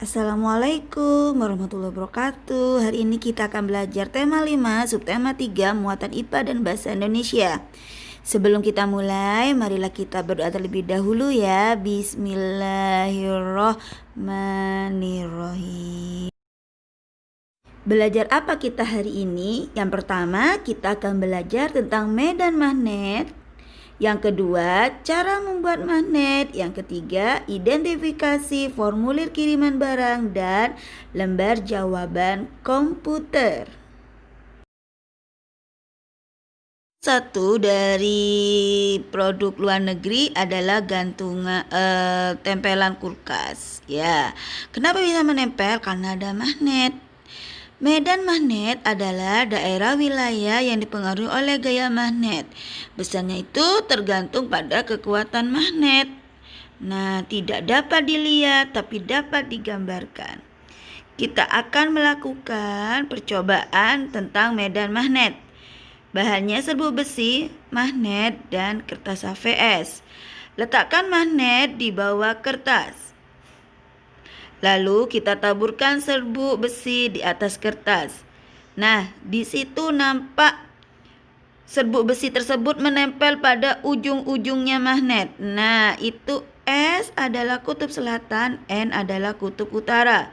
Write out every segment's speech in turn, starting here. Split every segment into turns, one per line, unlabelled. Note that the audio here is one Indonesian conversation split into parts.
Assalamualaikum warahmatullahi wabarakatuh. Hari ini kita akan belajar tema 5, subtema 3, muatan IPA dan bahasa Indonesia. Sebelum kita mulai, marilah kita berdoa terlebih dahulu ya. Bismillahirrahmanirrahim. Belajar apa kita hari ini? Yang pertama, kita akan belajar tentang medan magnet. Yang kedua, cara membuat magnet. Yang ketiga, identifikasi formulir kiriman barang dan lembar jawaban komputer. Satu dari produk luar negeri adalah gantungan tempelan kulkas. Ya, kenapa bisa menempel? Karena ada magnet. Medan magnet adalah daerah wilayah yang dipengaruhi oleh gaya magnet. Besarnya itu tergantung pada kekuatan magnet. Nah, tidak dapat dilihat tapi dapat digambarkan. Kita akan melakukan percobaan tentang medan magnet. Bahannya serbuk besi, magnet, dan kertas HVS. Letakkan magnet di bawah kertas. Lalu kita taburkan serbuk besi di atas kertas. Nah, di situ nampak serbuk besi tersebut menempel pada ujung-ujungnya magnet. Nah, itu S adalah kutub selatan, N adalah kutub utara.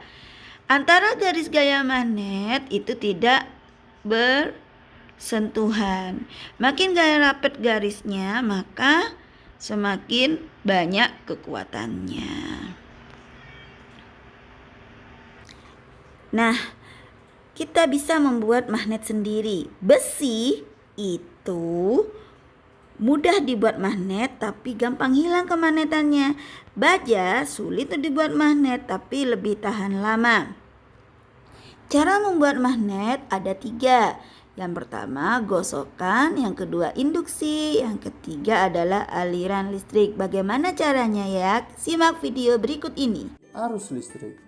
Antara garis gaya magnet itu tidak bersentuhan. Makin gaya rapat garisnya, maka semakin banyak kekuatannya. Nah, kita bisa membuat magnet sendiri. Besi itu mudah dibuat magnet tapi gampang hilang kemagnetannya. Baja sulit untuk dibuat magnet tapi lebih tahan lama. Cara membuat magnet ada 3. Yang pertama gosokan, yang kedua induksi, yang ketiga adalah aliran listrik. Bagaimana caranya ya? Simak video berikut ini.
Arus listrik.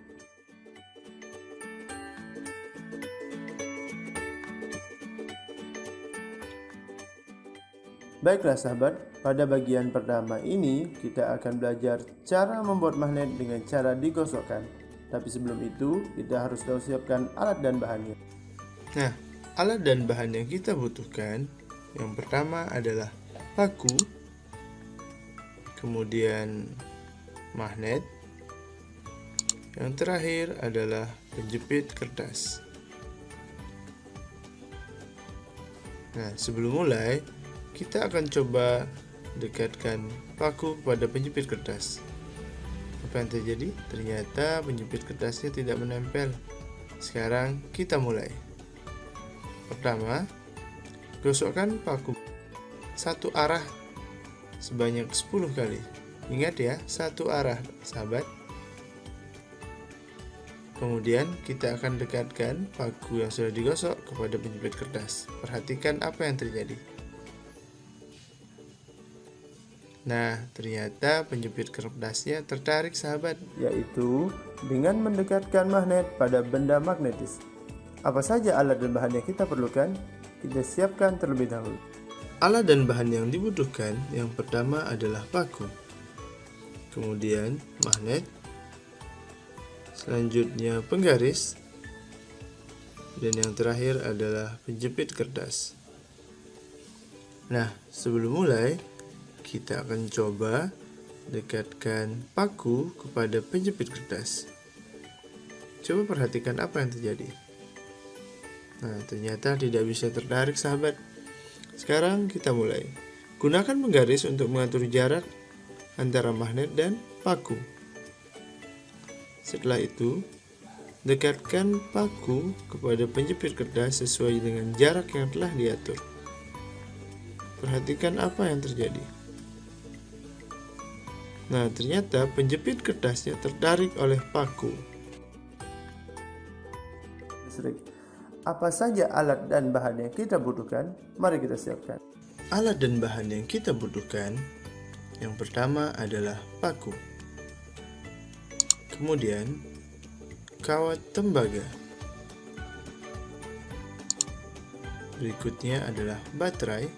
Baiklah sahabat, pada bagian pertama ini kita akan belajar cara membuat magnet dengan cara digosokkan. Tapi sebelum itu, kita harus tahu siapkan alat dan bahannya.
Nah, alat dan bahan yang kita butuhkan, yang pertama adalah paku, kemudian magnet, yang terakhir adalah penjepit kertas. Nah, sebelum mulai, kita akan coba dekatkan paku pada penjepit kertas. Apa yang terjadi? Ternyata penjepit kertasnya tidak menempel. Sekarang kita mulai. Pertama, gosokkan paku satu arah sebanyak 10 kali. Ingat ya, satu arah sahabat. Kemudian kita akan dekatkan paku yang sudah digosok kepada penjepit kertas. Perhatikan apa yang terjadi. Nah, ternyata penjepit kertasnya tertarik sahabat.
Yaitu dengan mendekatkan magnet pada benda magnetis. Apa saja alat dan bahan yang kita perlukan? Kita siapkan terlebih dahulu.
Alat dan bahan yang dibutuhkan, yang pertama adalah paku, kemudian magnet, selanjutnya penggaris, dan yang terakhir adalah penjepit kertas. Nah, sebelum mulai, kita akan coba dekatkan paku kepada penjepit kertas. Coba perhatikan apa yang terjadi. Nah, ternyata tidak bisa tertarik sahabat. Sekarang kita mulai. Gunakan penggaris untuk mengatur jarak antara magnet dan paku. Setelah itu, dekatkan paku kepada penjepit kertas sesuai dengan jarak yang telah diatur. Perhatikan apa yang terjadi. Nah, ternyata penjepit kertasnya tertarik oleh paku.
Listrik. Apa saja alat dan bahan yang kita butuhkan? Mari kita siapkan.
Alat dan bahan yang kita butuhkan, yang pertama adalah paku, kemudian kawat tembaga, berikutnya adalah baterai,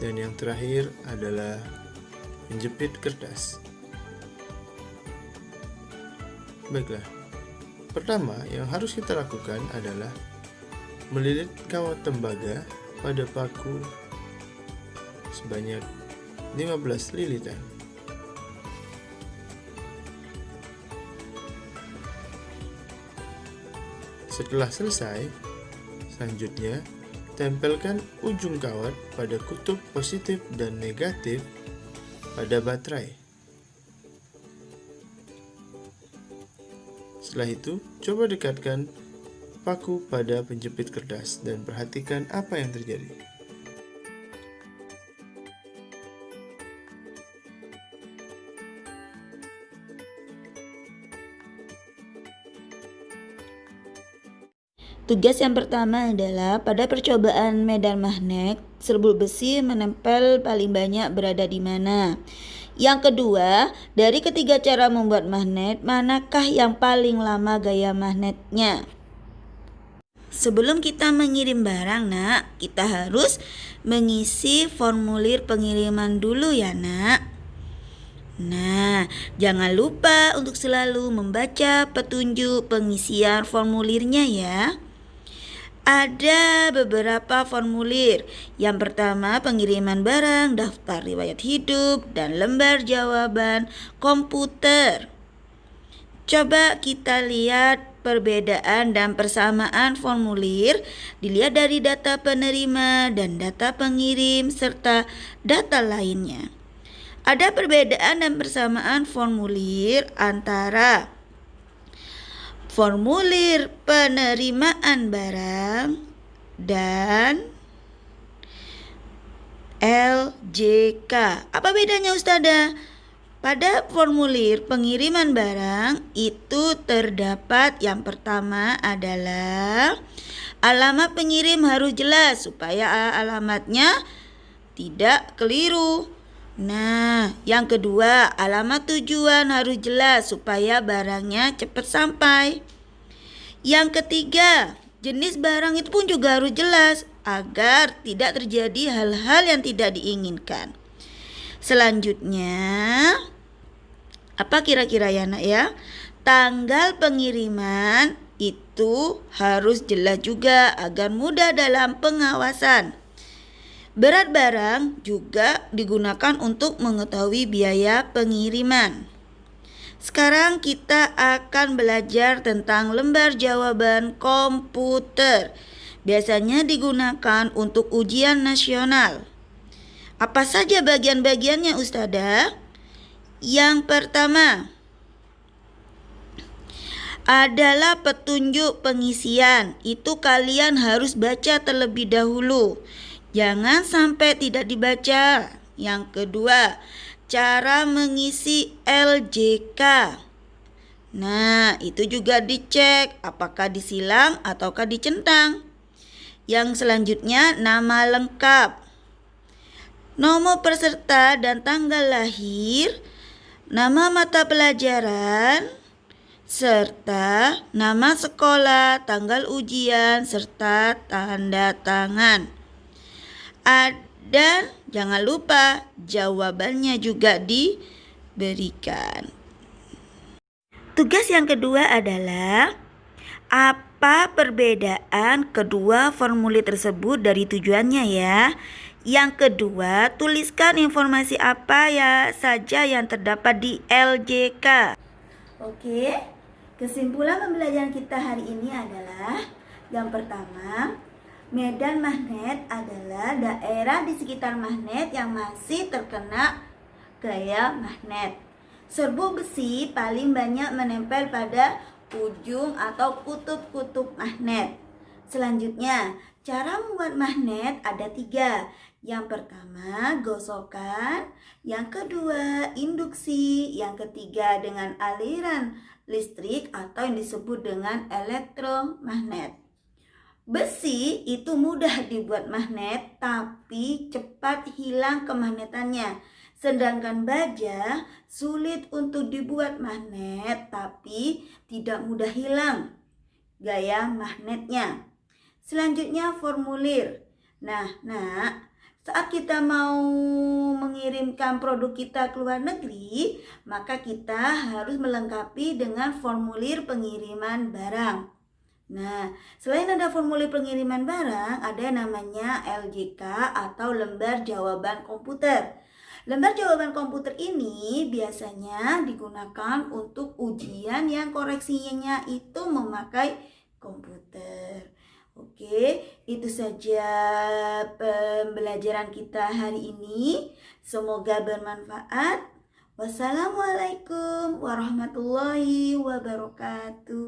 dan yang terakhir adalah penjepit kertas. Baiklah, pertama yang harus kita lakukan adalah melilit kawat tembaga pada paku sebanyak 15 lilitan. Setelah selesai, selanjutnya tempelkan ujung kawat pada kutub positif dan negatif pada baterai. Setelah itu, coba dekatkan paku pada penjepit kertas dan perhatikan apa yang terjadi.
Tugas yang pertama adalah pada percobaan medan magnet, serbuk besi menempel paling banyak berada di mana. Yang kedua, dari ketiga cara membuat magnet, manakah yang paling lama gaya magnetnya? Sebelum kita mengirim barang, Nak, kita harus mengisi formulir pengiriman dulu ya, Nak. Nah, jangan lupa untuk selalu membaca petunjuk pengisian formulirnya ya. Ada beberapa formulir. Yang pertama, pengiriman barang, daftar riwayat hidup, dan lembar jawaban komputer. Coba kita lihat perbedaan dan persamaan formulir. Dilihat dari data penerima dan data pengirim serta data lainnya. Ada perbedaan dan persamaan formulir antara formulir penerimaan barang dan LJK. Apa bedanya, Ustazah? Pada formulir pengiriman barang itu terdapat yang pertama adalah alamat pengirim harus jelas supaya alamatnya tidak keliru. Nah, yang kedua, alamat tujuan harus jelas supaya barangnya cepat sampai. Yang ketiga, jenis barang itu pun juga harus jelas agar tidak terjadi hal-hal yang tidak diinginkan. Selanjutnya, apa kira-kira ya, Nak ya? Tanggal pengiriman itu harus jelas juga agar mudah dalam pengawasan. Berat barang juga digunakan untuk mengetahui biaya pengiriman. Sekarang kita akan belajar tentang lembar jawaban komputer. Biasanya digunakan untuk ujian nasional. Apa saja bagian-bagiannya, Ustazah? Yang pertama adalah petunjuk pengisian. Itu kalian harus baca terlebih dahulu. Jangan sampai tidak dibaca. Yang kedua, cara mengisi LJK. Nah, itu juga dicek apakah disilang ataukah dicentang. Yang selanjutnya, nama lengkap, nomor peserta dan tanggal lahir, nama mata pelajaran, serta nama sekolah, tanggal ujian, serta tanda tangan. Dan jangan lupa jawabannya juga diberikan. Tugas yang kedua adalah apa perbedaan kedua formulir tersebut dari tujuannya ya. Yang kedua, tuliskan informasi apa ya saja yang terdapat di LJK. Oke, kesimpulan pembelajaran kita hari ini adalah yang pertama, medan magnet adalah daerah di sekitar magnet yang masih terkena gaya magnet. Serbuk besi paling banyak menempel pada ujung atau kutub-kutub magnet. Selanjutnya, cara membuat magnet ada 3. Yang pertama, gosokan. Yang kedua, induksi. Yang ketiga, dengan aliran listrik atau yang disebut dengan elektromagnet. Besi itu mudah dibuat magnet tapi cepat hilang kemagnetannya. Sedangkan baja sulit untuk dibuat magnet tapi tidak mudah hilang gaya magnetnya. Selanjutnya formulir. Nah, saat kita mau mengirimkan produk kita ke luar negeri, maka kita harus melengkapi dengan formulir pengiriman barang. Nah, selain ada formulir pengiriman barang, ada namanya LJK atau lembar jawaban komputer. Lembar jawaban komputer ini biasanya digunakan untuk ujian yang koreksinya itu memakai komputer. Oke, itu saja pembelajaran kita hari ini. Semoga bermanfaat. Wassalamualaikum warahmatullahi wabarakatuh.